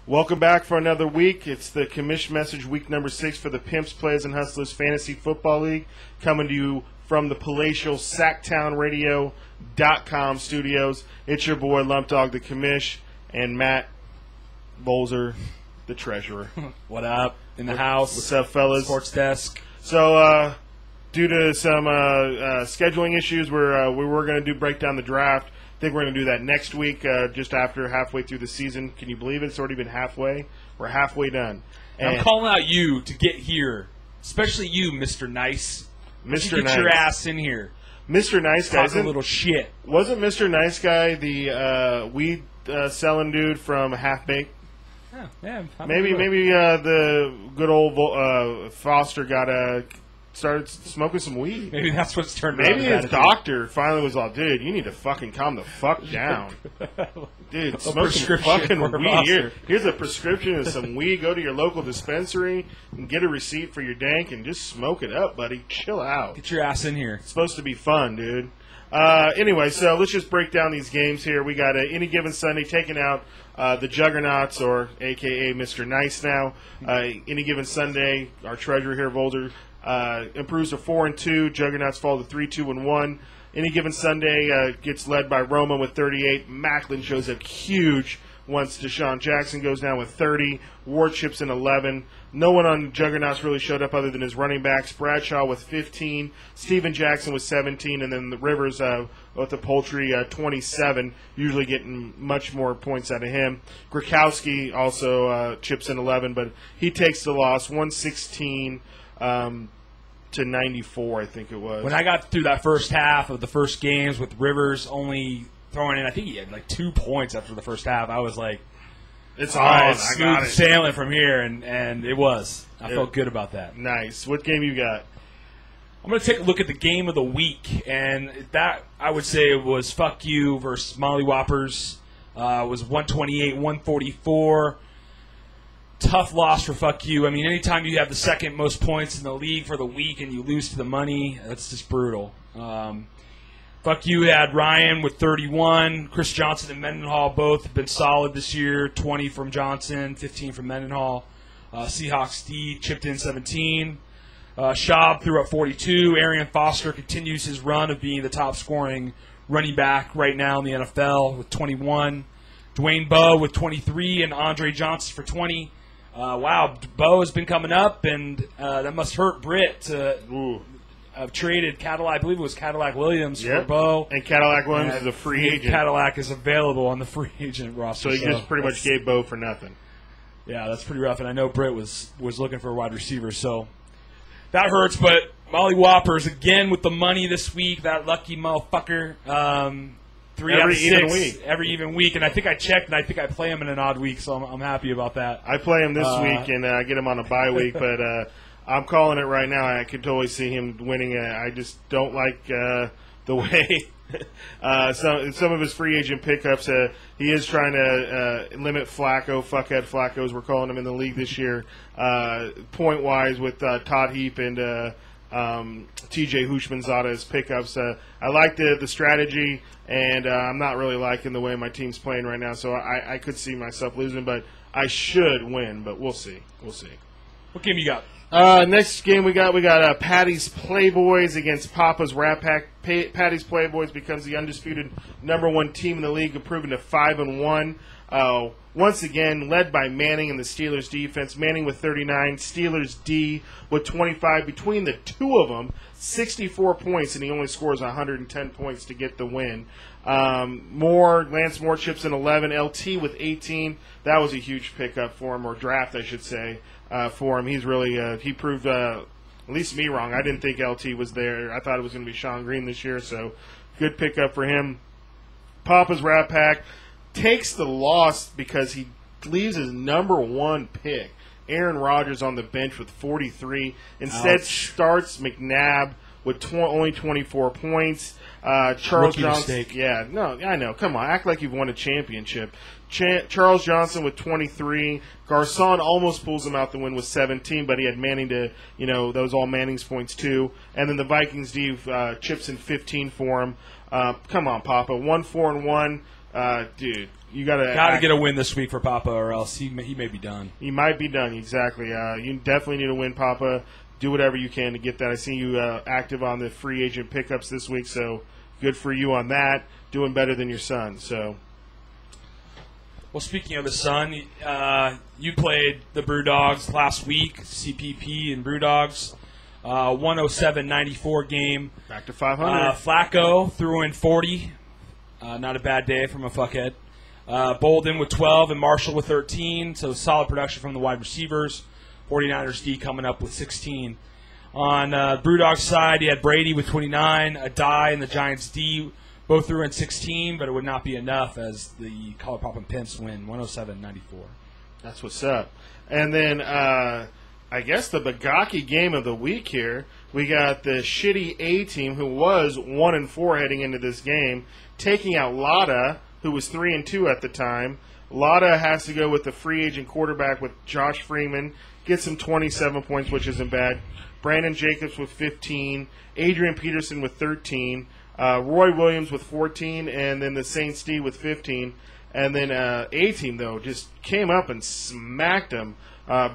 Welcome back for another week. It's the Commish message, week number 6 for the Pimps, Players, and Hustlers Fantasy Football League, coming to you from the palatial SacktownRadio.com studios. It's your boy, Lump Dog, the Commish, and Matt Bolzer, the Treasurer. What up? In the house. What's up, fellas? Sports desk. So, due to some scheduling issues, we were going to break down the draft. I think we're going to do that next week, just after halfway through the season. Can you believe it? It's already been halfway. We're halfway done. And I'm calling out you to get here, especially you, Mr. Nice. Mr. Get your ass in here. Mr. Nice Guy. Talk a little shit. Wasn't Mr. Nice Guy the weed selling dude from Half Baked? Yeah. Maybe the good old Foster started smoking some weed. Maybe that's what's turned. Maybe his doctor finally was like, dude, you need to fucking calm the fuck down. Dude, smoke some fucking weed. Here's a prescription of some weed. Go to your local dispensary and get a receipt for your dank and just smoke it up, buddy. Chill out. Get your ass in here. It's supposed to be fun, dude. Anyway, so let's just break down these games here. We got Any Given Sunday taking out the Juggernauts, or a.k.a. Mr. Nice now. Any Given Sunday, our treasurer here, Volder, improves to 4-2. Juggernauts fall to 3-2-1. Any Given Sunday gets led by Roma with 38. Macklin shows up huge once Deshaun Jackson goes down with 30. Ward chips in 11. No one on Juggernauts really showed up other than his running backs. Bradshaw with 15. Steven Jackson with 17. And then the Rivers with the Poultry 27, usually getting much more points out of him. Grakowski also chips in 11, but he takes the loss, 116 to 94, I think it was. When I got through that first half of the first games with Rivers only throwing in, I think he had like 2 points after the first half, I was like, it's on. I got smooth it. Sailing from here, and it was. I felt good about that. Nice. What game you got? I'm going to take a look at the game of the week, and that, I would say, was Fuck You versus Molly Whoppers. It was 128-144. Tough loss for Fuck You. I mean, anytime you have the second most points in the league for the week and you lose to the money, that's just brutal. Fuck You had Ryan with 31. Chris Johnson and Mendenhall both have been solid this year. 20 from Johnson, 15 from Mendenhall. Seahawks D chipped in 17. Schaub threw up 42. Arian Foster continues his run of being the top scoring running back right now in the NFL with 21. Dwayne Bowe with 23 and Andre Johnson for 20. Wow, Bowe has been coming up, and that must hurt Britt to have traded Cadillac. I believe it was Cadillac Williams for Bowe. And Cadillac Williams is a free agent. Cadillac is available on the free agent roster. So he just pretty much gave Bowe for nothing. Yeah, that's pretty rough, and I know Britt was looking for a wide receiver, so that hurts. But Molly Whoppers, again with the money this week, that lucky motherfucker. 3 out of 6 every even week, and I think I checked, and I think I play him in an odd week, so I'm happy about that. I play him this week, and I get him on a bye week, but I'm calling it right now. I could totally see him winning. I just don't like the way some of his free agent pickups. He is trying to limit Flacco, fuckhead Flacco, as we're calling him in the league this year, point-wise with Todd Heap and TJ Hushmanzada's pickups. I like the strategy, and I'm not really liking the way my team's playing right now, so I could see myself losing, but I should win, but we'll see. What game you got? Next game we got Patty's Playboys against Papa's Rat Pack. Patty's Playboys becomes the undisputed #1 team in the league, improving to 5-1. Once again, led by Manning and the Steelers defense. Manning with 39, Steelers D with 25. Between the two of them, 64 points, and he only scores 110 points to get the win. Lance Moore chips in 11, LT with 18. That was a huge pickup for him, or draft, I should say, for him. He's really he proved at least me wrong. I didn't think LT was there. I thought it was going to be Sean Green this year, so good pickup for him. Papa's Rat Pack takes the loss because he leaves his #1 pick, Aaron Rodgers, on the bench with 43. Instead, starts McNabb with only 24 points. Charles Johnson. Yeah, no, I know. Come on, act like you've won a championship. Charles Johnson with 23. Garcon almost pulls him out the win with 17, but he had Manning to, those all Manning's points too. And then the Vikings D chips in 15 for him. Come on, Papa. 1-4-1. dude, you gotta get a win this week for Papa, or else he may be done. He might be done, exactly. You definitely need to win, Papa. Do whatever you can to get that. I see you active on the free agent pickups this week, so good for you on that. Doing better than your son. So, well, speaking of his son, you played the Brewdogs last week, CPP and Brewdogs, 107-94 game. Back to 500. Flacco threw in 40. Not a bad day from a fuckhead. Bolden with 12 and Marshall with 13, so solid production from the wide receivers. 49ers D coming up with 16. On Brewdog's side, he had Brady with 29, Adai and the Giants D both threw in 16, but it would not be enough as the Collar Pop and Pimps win 107-94. That's what's up. And then I guess the Bagaki game of the week here, we got the shitty A team who was 1-4 heading into this game, taking out Lada, who was 3-2 at the time. Lada has to go with the free agent quarterback with Josh Freeman. Gets him 27 points, which isn't bad. Brandon Jacobs with 15. Adrian Peterson with 13. Roy Williams with 14. And then the Saints D with 15. And then A-Team, though, just came up and smacked him.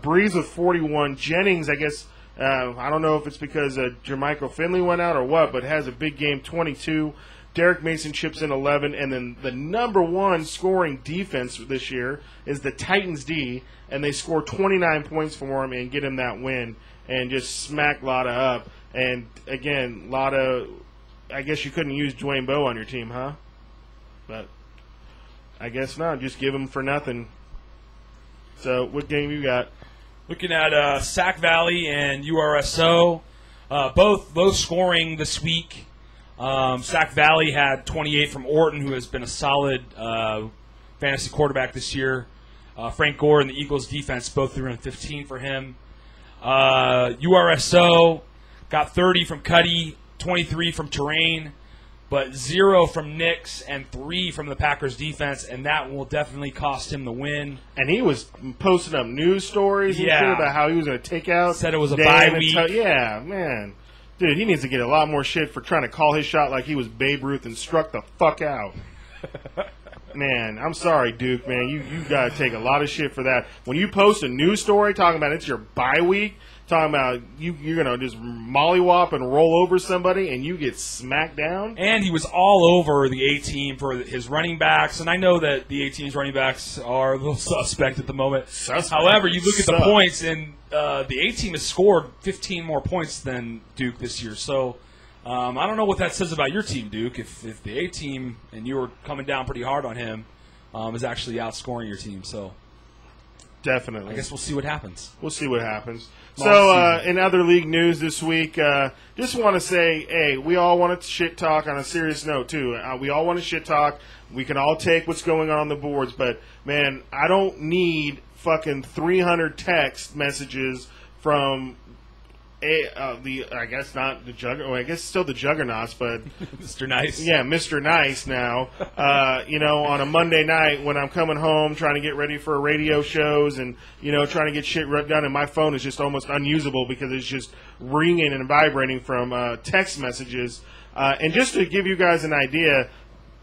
Breeze with 41. Jennings, I guess, I don't know if it's because Jermichael Finley went out or what, but has a big game, 22. Derek Mason chips in 11, and then the number one scoring defense this year is the Titans D, and they score 29 points for him and get him that win and just smack Lada up. And, again, Lada, I guess you couldn't use Dwayne Bowe on your team, huh? But I guess not. Just give him for nothing. So what game you got? Looking at Sac Valley and URSO, both scoring this week. Sac Valley had 28 from Orton, who has been a solid fantasy quarterback this year. Frank Gore and the Eagles defense both threw in 15 for him. URSO got 30 from Cuddy, 23 from Terrain, but 0 from Nix and 3 from the Packers defense, and that will definitely cost him the win. And he was posting up news stories and shit about how he was going to take out. Said it was a bye week. Yeah, man. Dude, he needs to get a lot more shit for trying to call his shot like he was Babe Ruth and struck the fuck out. Man, I'm sorry, Duke, man. You got to take a lot of shit for that. When you post a news story talking about it's your bye week, talking about you're going to just mollywop and roll over somebody and you get smacked down. And he was all over the A-team for his running backs. And I know that the A-team's running backs are a little suspect at the moment. However, you look at the points, and the A-team has scored 15 more points than Duke this year. So I don't know what that says about your team, Duke, if the A-team, and you were coming down pretty hard on him, is actually outscoring your team. So definitely. I guess we'll see what happens. We'll see what happens. So, in other league news this week, just want to say, hey, we all want to shit talk on a serious note, too. We all want to shit talk. We can all take what's going on the boards, but, man, I don't need fucking 300 text messages from I guess not the Juggernaut. I guess still the Juggernauts, but Mr. Nice. Yeah, Mr. Nice now. On a Monday night when I'm coming home trying to get ready for radio shows and trying to get shit done, and my phone is just almost unusable because it's just ringing and vibrating from text messages. And just to give you guys an idea,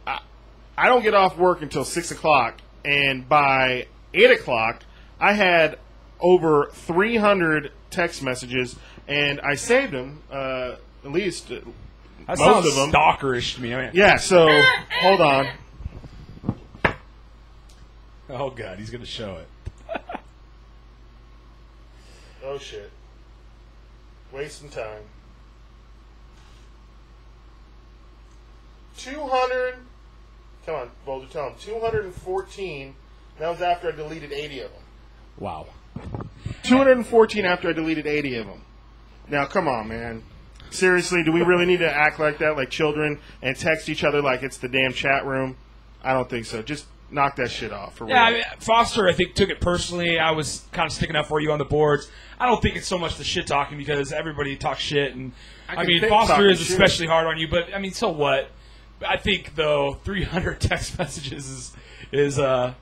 I don't get off work until 6 o'clock, and by 8 o'clock, I had over 300 text messages. And I saved them, at least that most of them. Stalkerish to me. I mean, yeah, so hold on. Oh, God, he's going to show it. Oh, shit. Wasting time. 200. Come on, Boulder, tell him. 214. That was after I deleted 80 of them. Wow. 214 after I deleted 80 of them. Now, come on, man. Seriously, do we really need to act like that, like children, and text each other like it's the damn chat room? I don't think so. Just knock that shit off. For real. I mean, Foster, I think, took it personally. I was kind of sticking up for you on the boards. I don't think it's so much the shit talking because everybody talks shit. And I mean, Foster is especially hard on you, but, I mean, so what? I think, though, 300 text messages is it's a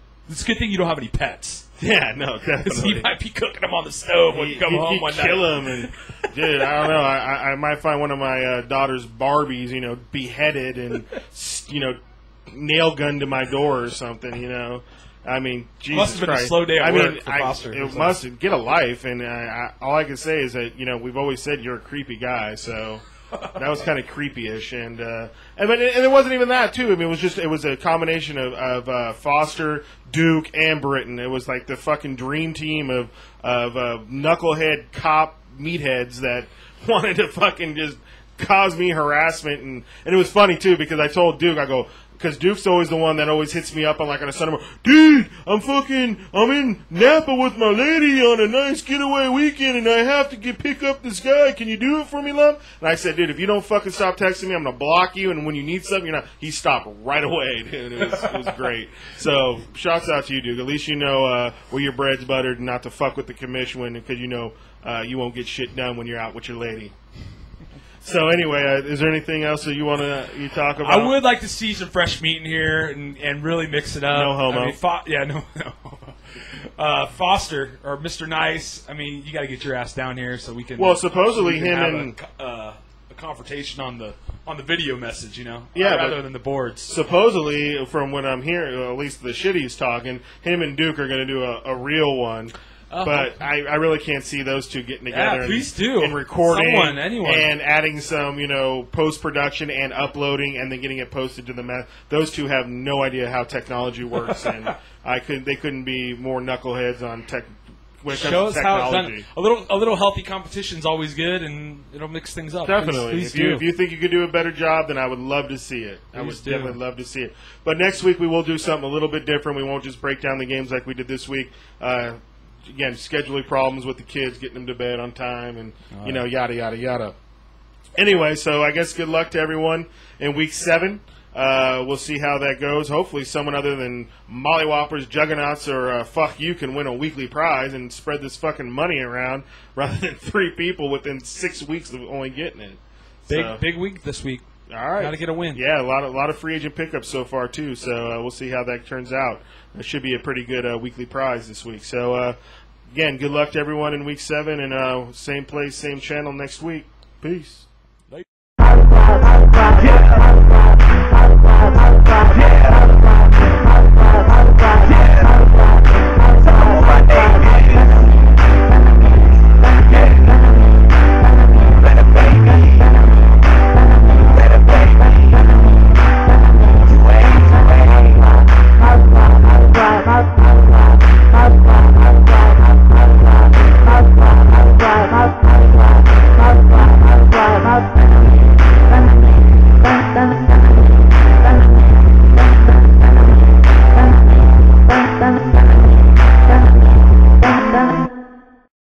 good thing you don't have any pets. Yeah, no, definitely. He might be cooking them on the stove when you come home one night. Kill him, and dude, I don't know. I might find one of my daughter's Barbies, beheaded and nail gun to my door or something, you know. I mean, Jesus must have been Christ. a slow day at I work mean, for Foster. It must get a life, and all I can say is that, you know, we've always said you're a creepy guy, so that was kind of creepy-ish, and it wasn't even that too. I mean, it was a combination of Foster, Duke, and Britton. It was like the fucking dream team of knucklehead cop meatheads that wanted to fucking just cause me harassment, and it was funny too because I told Duke, I go, because Duke's always the one that always hits me up on like on a Sunday morning, dude, I'm in Napa with my lady on a nice getaway weekend and I have to pick up this guy. Can you do it for me, love? And I said, dude, if you don't fucking stop texting me, I'm gonna block you. And when you need something, he stopped right away, dude. It was great. So shouts out to you, Duke. At least you know where your bread's buttered and not to fuck with the commission because you know you won't get shit done when you're out with your lady. So anyway, is there anything else that you want to talk about? I would like to see some fresh meat in here and really mix it up. No homo. I mean, no. Foster or Mr. Nice. I mean, you got to get your ass down here so we can. Well, supposedly we can him have and a confrontation on the video message, you know. Yeah, rather than the boards. Supposedly, from what I'm hearing, at least the shit he's talking, him and Duke are going to do a real one. But I really can't see those two getting together. Yeah, please do. And recording. Anyone. And adding some, post-production and uploading and then getting it posted to the Those two have no idea how technology works, and they couldn't be more knuckleheads on tech. Shows how it's done. A little healthy competition is always good, and it'll mix things up. Definitely. Please if you think you could do a better job, then I would love to see it. I would definitely love to see it. But next week we will do something a little bit different. We won't just break down the games like we did this week. Again, scheduling problems with the kids, getting them to bed on time, and yada yada yada. Anyway, so I guess good luck to everyone in week 7. We'll see how that goes. Hopefully, someone other than Mollywhoppers, Juggernauts, or Fuck You can win a weekly prize and spread this fucking money around, rather than 3 people within 6 weeks of only getting it. Big week this week. All right, got to get a win. Yeah, a lot of free agent pickups so far too. So we'll see how that turns out. It should be a pretty good weekly prize this week. So again, good luck to everyone in week 7, and same place, same channel next week. Peace.